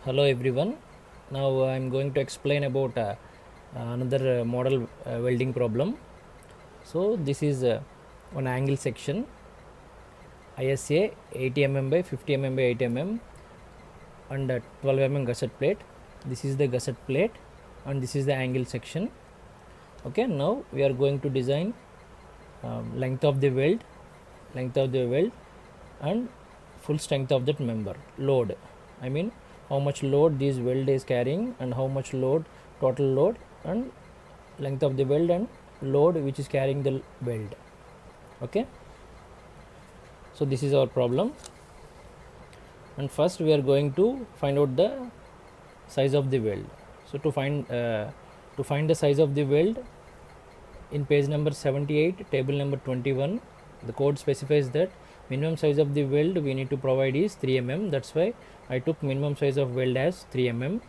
Hello everyone. Now I am going to explain about another model welding problem. So this is one angle section ISA 80 mm by 50 mm by 8 mm and 12 mm gusset plate. This is the gusset plate and this is the angle section. Okay, now we are going to design length of the weld and full strength of that member, load. I mean how much load this weld is carrying and how much load, total load, and length of the weld and load which is carrying the weld. Okay, so this is our problem, and first we are going to find out the size of the weld. So to find the size of the weld, in page number 78, table number 21, the code specifies that minimum size of the weld we need to provide is 3 mm. That's why I took minimum size of weld as 3 mm,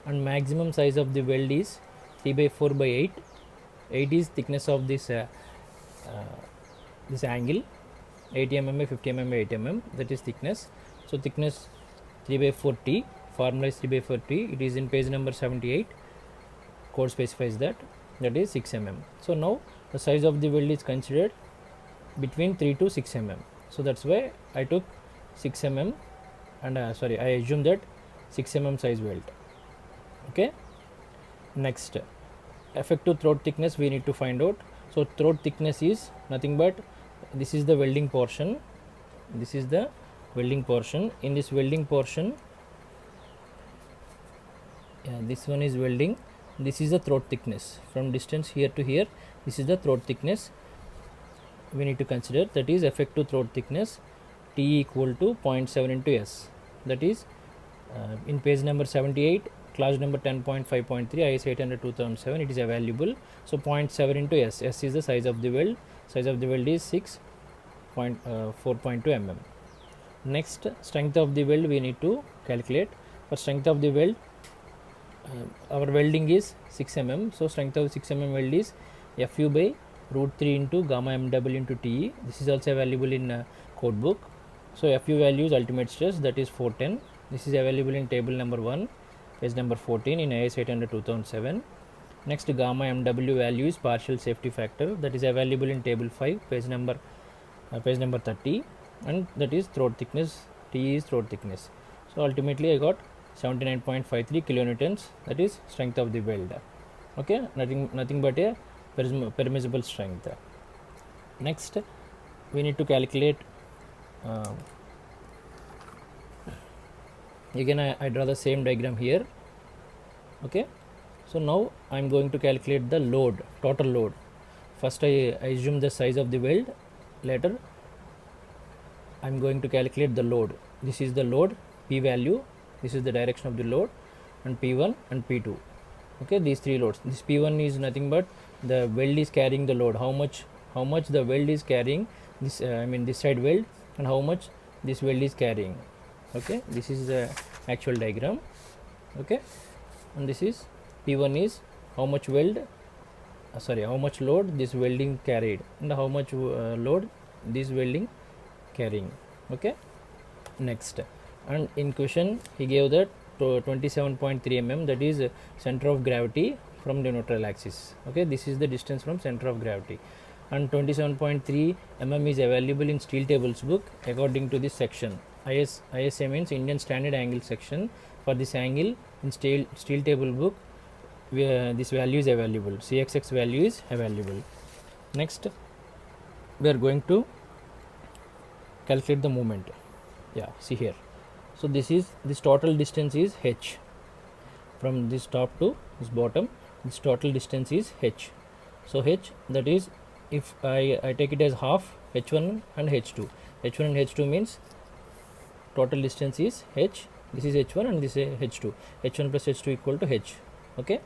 and maximum size of the weld is 3 by 4 by 8. 8 is thickness of this angle, 80 mm by 50 mm by 8 mm, that is thickness. So thickness 3 by 4 T, formula is 3 by 4 T. It is in page number 78. Code specifies that is 6 mm. So now the size of the weld is considered between 3 to 6 mm. So that's why I took 6 mm and I assume that 6 mm size weld. Okay, next, effective throat thickness we need to find out. So throat thickness is nothing but this is the welding portion. This is the welding portion. In this welding portion, this one is welding. This is the throat thickness from distance here to here. This is the throat thickness we need to consider, that is effective throat thickness, T equal to 0.7 into S. That is in page number 78, clause number 10.5.3 IS 800 2007, it is available. So 0.7 into S. S is the size of the weld. Size of the weld is 4.2 mm. Next, strength of the weld we need to calculate. For strength of the weld, our welding is 6 mm. So strength of 6 mm weld is Fu by root 3 into gamma mw into Te. This is also available in code book. So Fu value is ultimate stress, that is 410. This is available in table number 1, page number 14 in IS 800 2007. Next, gamma mw value is partial safety factor, that is available in table 5, page number 30, and that is throat thickness. T is throat thickness. So ultimately I got 79.53 kilonewtons, that is strength of the weld. Okay, nothing but a permissible strength. Next, we need to calculate again I draw the same diagram here. Okay, so now I am going to calculate the load, total load. First I assume the size of the weld, later I am going to calculate the load. This is the load, P value, this is the direction of the load, and P1 and P2. Okay, these three loads. This P1 is nothing but the weld is carrying the load, how much the weld is carrying, this this side weld, and how much this weld is carrying. Okay, this is the actual diagram. Okay, and this is P1 is how much weld how much load this welding carried and how much load this welding carrying. Okay, next, and in question he gave that 27.3 mm, that is center of gravity from the neutral axis. Okay, this is the distance from center of gravity, and 27.3 mm is available in steel tables book according to this section. ISA means Indian Standard Angle section. For this angle in steel table book, this value is available, CXX value is available. Next, we are going to calculate the moment. Yeah, see here. So this total distance is h from this top to this bottom. This total distance is h. So h, that is, if I take it as half, h1 and h2. h1 and h2 means total distance is h. This is h1 and this is h2. h1 plus h2 equal to h. Okay,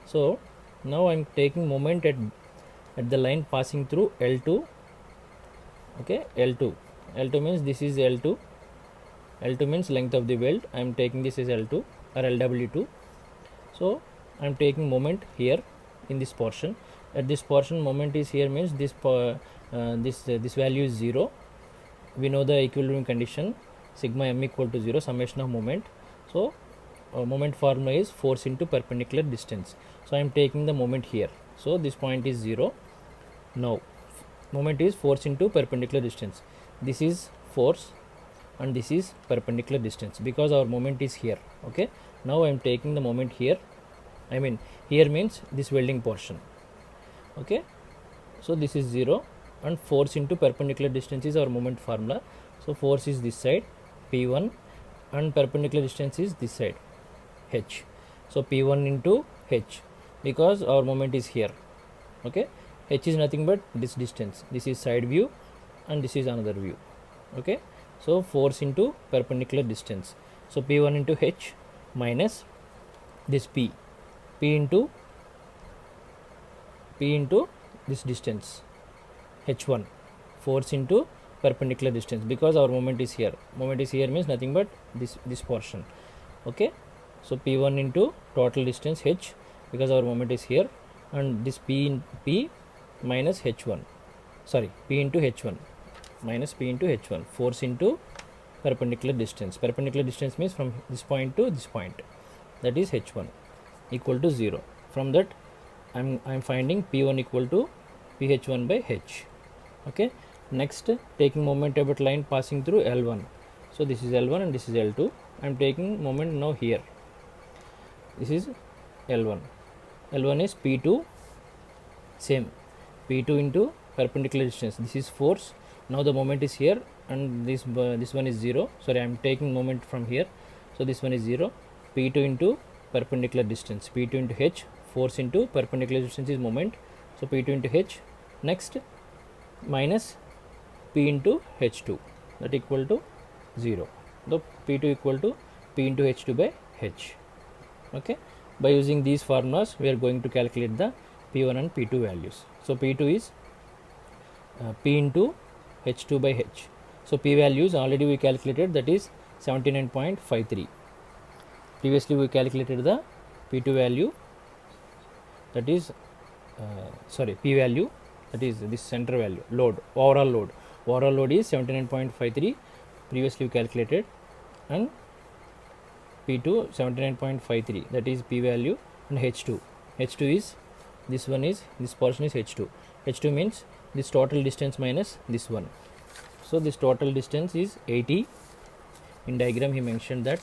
so now I am taking moment at the line passing through L2. Okay, L2 means this is L2 means length of the weld. I am taking this as L2 or LW2. So I am taking moment here in this portion. At this portion, moment is here means this value is 0. We know the equilibrium condition, sigma m equal to 0, summation of moment. So moment formula is force into perpendicular distance. So I am taking the moment here. So this point is 0. Now moment is force into perpendicular distance. This is force and this is perpendicular distance because our moment is here. Okay, now I am taking the moment here. I mean here means this welding portion. Okay, so this is 0 and force into perpendicular distance is our moment formula. So force is this side P1 and perpendicular distance is this side H. So P1 into H because our moment is here. Okay, H is nothing but this distance. This is side view and this is another view. Okay, so force into perpendicular distance. So P1 into H minus this P into this distance H1, force into perpendicular distance because our moment is here. Moment is here means nothing but this portion. Okay, so P1 into total distance H because our moment is here, and this P minus H1, sorry, P into H1 minus P into H1, force into perpendicular distance. Perpendicular distance means from this point to this point, that is H1 equal to 0. From that I'm finding P1 equal to PH1 by H. Okay, next taking moment about line passing through L1. So this is L1 and this is L2. I'm taking moment now here. This is L1. L1 is P2, same P2 into perpendicular distance. This is force. Now the moment is here and this one is 0. Sorry, I'm taking moment from here. So this one is 0. P2 into perpendicular distance. P2 into H, force into perpendicular distance is moment. So P2 into H. Next minus P into H2, that equal to 0. The P2 equal to P into H2 by H. Okay, by using these formulas we are going to calculate the P1 and P2 values. So P2 is P into H2 by H. So P values already we calculated, that is 79.53. Previously we calculated the P2 value, that is P value, that is this center value, load, overall load is 79.53 previously we calculated, and P2 79.53, that is P value, and H2 is this one, is this portion is H2 means this total distance minus this one. So this total distance is 80. In diagram he mentioned that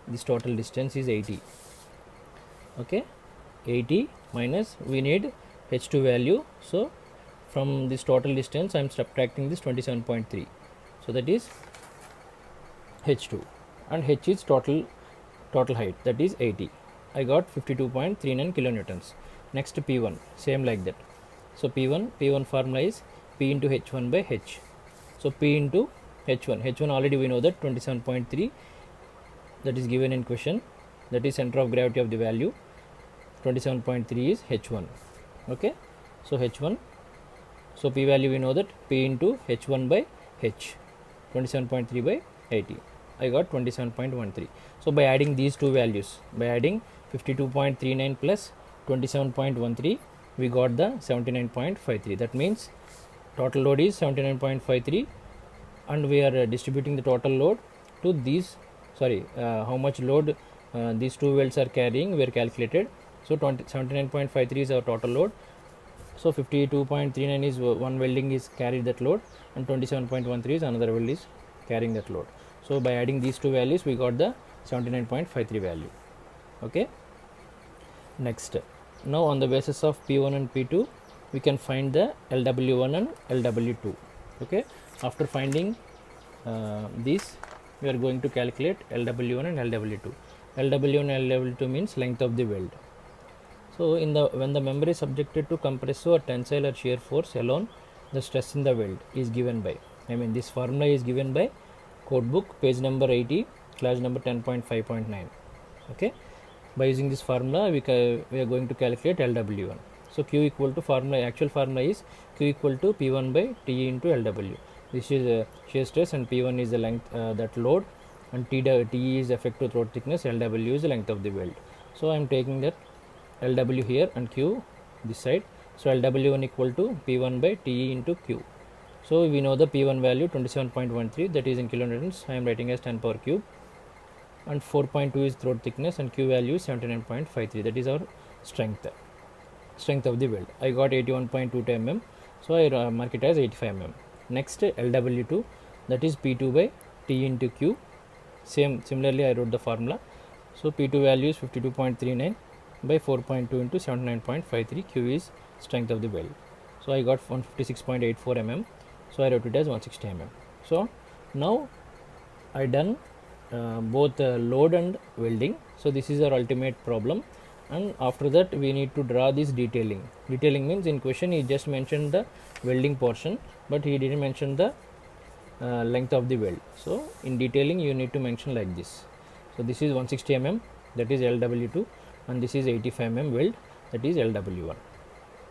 this total distance is 80. Okay, 80 minus we need H2 value. So from this total distance I am subtracting this 27.3. So that is H2, and H is total height, that is 80. I got 52.39 kilonewtons. Next P1, same like that. So P1 formula is P into H1 by H. So P into H1 already we know that 27.3, that is given in question, that is center of gravity of the value. 27.3 is H1. Okay, so H1, so P value we know that P into H1 by H, 27.3 by 80. I got 27.13. So by adding these two values, by adding 52.39 plus 27.13, we got the 79.53. That means total load is 79.53, and we are distributing the total load to these, how much load these two welds are carrying, we are calculated. So 79.53 is our total load. So 52.39 is one welding is carried that load, and 27.13 is another weld is carrying that load. So by adding these two values we got the 79.53 value. Okay, next, now on the basis of P1 and P2 we can find the LW1 and LW2. Okay, after finding these we are going to calculate LW1 and LW2. LW1 and LW2 means length of the weld. So when the member is subjected to compressive or tensile or shear force alone, the stress in the weld is given by, this formula is given by code book page number 80, class number 10.5.9. Okay, by using this formula we are going to calculate LW1. So Q equal to actual formula is Q equal to P1 by Te into LW. This is shear stress, and P1 is the length, that load, and Te is effective throat thickness, LW is the length of the weld. So I am taking that LW here and Q this side. So LW1 equal to P1 by Te into Q. So we know the P1 value 27.13, that is in kilonewtons. I am writing as 10 power cube. and 4.2 is throat thickness, and Q value is 79.53. That is our strength of the weld. I got 81.22 mm, so I mark it as 85 mm. Next, LW2, that is P2 by T into Q. Similarly I wrote the formula. So P2 value is 52.39 by 4.2 into 79.53. Q is strength of the weld. So I got 156.84 mm, so I wrote it as 160 mm. So now I done both load and welding. So this is our ultimate problem, and after that we need to draw this detailing. Detailing means, in question he just mentioned the welding portion, but he didn't mention the length of the weld. So in detailing you need to mention like this. So this is 160 mm, that is LW2, and this is 85 mm weld, that is LW1.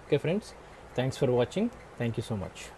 Okay friends, thanks for watching. Thank you so much.